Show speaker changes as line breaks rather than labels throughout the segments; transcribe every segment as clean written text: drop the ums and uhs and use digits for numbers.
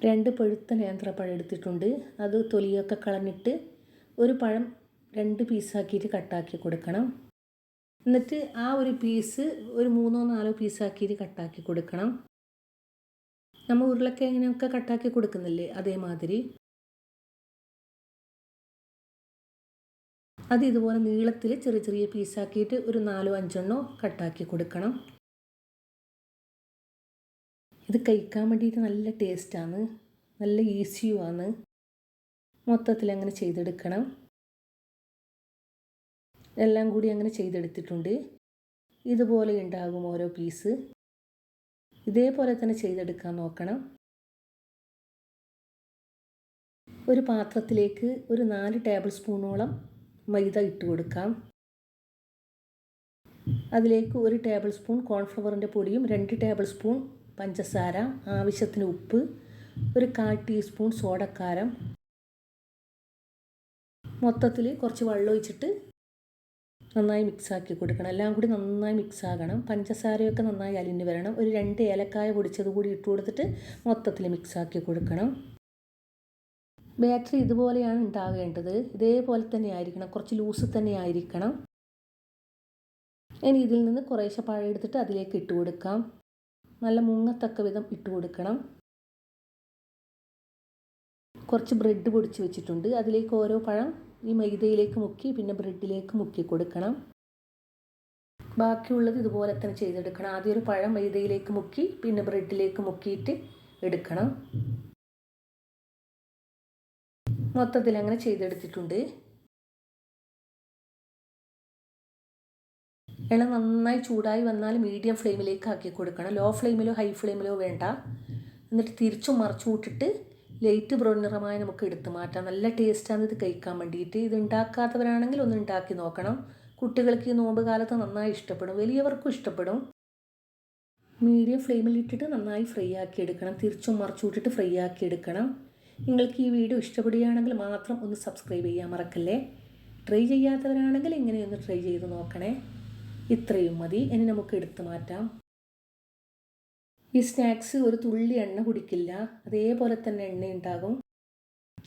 2 പഴുത്ത നേന്ത്രപ്പഴം എടുത്തിട്ടുണ്ട്. അത് തൊലിയൊക്കെ കളഞ്ഞിട്ട് ഒരു പഴം 2 പീസാക്കിയിട്ട് കട്ടാക്കി കൊടുക്കണം. എന്നിട്ട് ആ ഒരു പീസ് ഒരു 3-4 പീസാക്കിയിട്ട് കട്ടാക്കി കൊടുക്കണം. നമ്മൾ ഉരുളക്കിഴങ്ങിനൊക്കെ കട്ടാക്കി കൊടുക്കുന്നില്ലേ, അതേമാതിരി. അത് ഇതുപോലെ നീളത്തിൽ ചെറിയ ചെറിയ പീസാക്കിയിട്ട് ഒരു 4-5 കട്ടാക്കി കൊടുക്കണം. ഇത് കഴിക്കാൻ വേണ്ടിയിട്ട് നല്ല ടേസ്റ്റാണ്, നല്ല ഈസിയുമാണ്. മൊത്തത്തിൽ അങ്ങനെ ചെയ്തെടുക്കണം. എല്ലാം കൂടി അങ്ങനെ ചെയ്തെടുത്തിട്ടുണ്ട്. ഇതുപോലെ ഉണ്ടാകും ഓരോ പീസ്. ഇതേപോലെ തന്നെ ചെയ്തെടുക്കാൻ നോക്കണം. ഒരു പാത്രത്തിലേക്ക് ഒരു 4 ടേബിൾ സ്പൂണോളം മൈദ ഇട്ട് കൊടുക്കാം. അതിലേക്ക് 1 ടേബിൾ സ്പൂൺ കോൺഫ്ലവറിൻ്റെ പൊടിയും 2 ടേബിൾ സ്പൂൺ പഞ്ചസാര, ആവശ്യത്തിന് ഉപ്പ്, ഒരു 1/4 ടീസ്പൂൺ സോഡക്കാരം. മൊത്തത്തിൽ കുറച്ച് വെള്ളം ഒഴിച്ചിട്ട് നന്നായി മിക്സാക്കി കൊടുക്കണം. എല്ലാം കൂടി നന്നായി മിക്സ് ആകണം. പഞ്ചസാരയൊക്കെ നന്നായി അലിഞ്ഞ് വരണം. ഒരു 2 ഏലക്കായ പൊടിച്ചത് കൂടി ഇട്ട് കൊടുത്തിട്ട് മൊത്തത്തിൽ മിക്സാക്കി കൊടുക്കണം. ബാറ്ററി ഇതുപോലെയാണ് ഉണ്ടാകേണ്ടത്. ഇതേപോലെ തന്നെ ആയിരിക്കണം, കുറച്ച് ലൂസ് തന്നെ ആയിരിക്കണം. ഇനി ഇതിൽ നിന്ന് കുറേശ്ശെ പഴം എടുത്തിട്ട് അതിലേക്ക് ഇട്ട് കൊടുക്കാം. നല്ല മുങ്ങത്തക്ക വിധം ഇട്ട് കൊടുക്കണം. കുറച്ച് ബ്രെഡ് പൊടിച്ച് വെച്ചിട്ടുണ്ട്. അതിലേക്ക് ഓരോ പഴം ഈ മൈദയിലേക്ക് മുക്കി പിന്നെ ബ്രെഡിലേക്ക് മുക്കി കൊടുക്കണം. ബാക്കിയുള്ളത് ഇതുപോലെ തന്നെ ചെയ്തെടുക്കണം. ആദ്യം ഒരു പഴം മൈദയിലേക്ക് മുക്കി പിന്നെ ബ്രെഡിലേക്ക് മുക്കിയിട്ട് എടുക്കണം. മൊത്തത്തിൽ അങ്ങനെ ചെയ്തെടുത്തിട്ടുണ്ട്. എണ്ണ നന്നായി ചൂടായി വന്നാൽ മീഡിയം ഫ്ലെയിമിലേക്ക് ആക്കി കൊടുക്കണം. ലോ ഫ്ലെയിമിലോ ഹൈ ഫ്ലെയിമിലോ വേണ്ട. എന്നിട്ട് തിരിച്ചും മറിച്ചു വിട്ടിട്ട് ലൈറ്റ് ബ്രൗൺ നിറമായി നമുക്ക് എടുത്ത് മാറ്റാം. നല്ല ടേസ്റ്റാണ് ഇത് കഴിക്കാൻ വേണ്ടിയിട്ട്. ഇത് ഉണ്ടാക്കാത്തവരാണെങ്കിൽ ഒന്ന് ഉണ്ടാക്കി നോക്കണം. കുട്ടികൾക്ക് ഈ നോമ്പ് കാലത്ത് നന്നായി ഇഷ്ടപ്പെടും, വലിയവർക്കും ഇഷ്ടപ്പെടും. മീഡിയം ഫ്ലെയിമിൽ ഇട്ടിട്ട് നന്നായി ഫ്രൈ ആക്കി എടുക്കണം. തിരിച്ചും മറിച്ചു വിട്ടിട്ട് ഫ്രൈ ആക്കി എടുക്കണം. നിങ്ങൾക്ക് ഈ വീഡിയോ ഇഷ്ടപ്പെടുകയാണെങ്കിൽ മാത്രം ഒന്ന് സബ്സ്ക്രൈബ് ചെയ്യാൻ മറക്കല്ലേ. ട്രൈ ചെയ്യാത്തവരാണെങ്കിൽ ഇങ്ങനെയൊന്ന് ട്രൈ ചെയ്ത് നോക്കണേ. ഇത്രയും മതി. ഇനി നമുക്ക് എടുത്തു മാറ്റാം. ഈ സ്നാക്സ് ഒരു തുള്ളി എണ്ണ കുടിക്കില്ല, അതേപോലെ തന്നെ എണ്ണ ഉണ്ടാകും.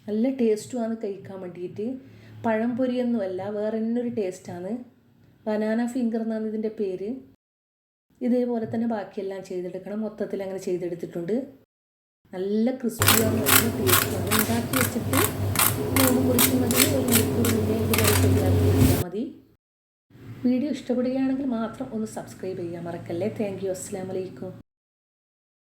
നല്ല ടേസ്റ്റുമാണ് കഴിക്കാൻ വേണ്ടിയിട്ട്. പഴം പൊരിയൊന്നുമല്ല, വേറെ എന്നൊരു ടേസ്റ്റാണ്. ബനാന ഫിംഗർ എന്നാണ് ഇതിൻ്റെ പേര്. ഇതേപോലെ തന്നെ ബാക്കിയെല്ലാം ചെയ്തെടുക്കണം. മൊത്തത്തിൽ അങ്ങനെ ചെയ്തെടുത്തിട്ടുണ്ട്. നല്ല ക്രിസ്പിയാണ്, നല്ല ടേസ്റ്റാണ്. ഉണ്ടാക്കി വെച്ചിട്ട് നോമ്പ് മുറിക്കുന്നതിന് ഒരു മണിക്കൂർ മുന്നേ ഇതുപോലെ ശരിയാക്കി എടുത്താൽ മതി. വീഡിയോ ഇഷ്ടപ്പെടുകയാണെങ്കിൽ മാത്രം ഒന്ന് സബ്സ്ക്രൈബ് ചെയ്യാൻ മറക്കല്ലേ. Thank you. അസ്സലാമു അലൈക്കും.